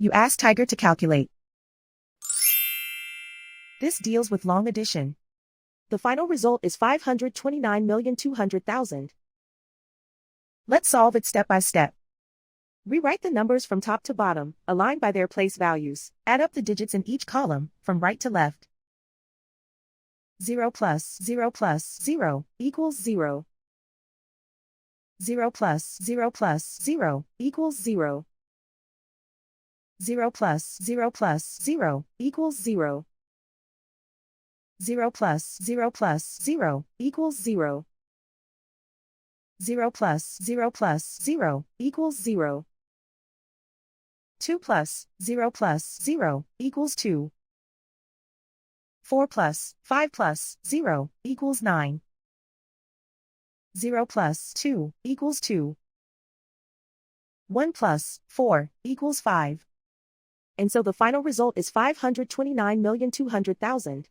You ask Tiger to calculate. This deals with long addition. The final result is 529,200,000. Let's solve it step by step. Rewrite the numbers from top to bottom, aligned by their place values. Add up the digits in each column, from right to left. 0 plus 0 plus 0 equals 0. 0 plus 0 plus 0 equals 0. 0 plus 0 plus 0 equals 0. 0 plus 0 plus 0 equals 0. 0 plus 0 plus 0 equals 0. 2 plus 0 plus 0 equals 2. 4 plus 5 plus 0 equals 9. 0 plus 2 equals 2. 1 plus 4 equals 5. And so the final result is 529,200,000.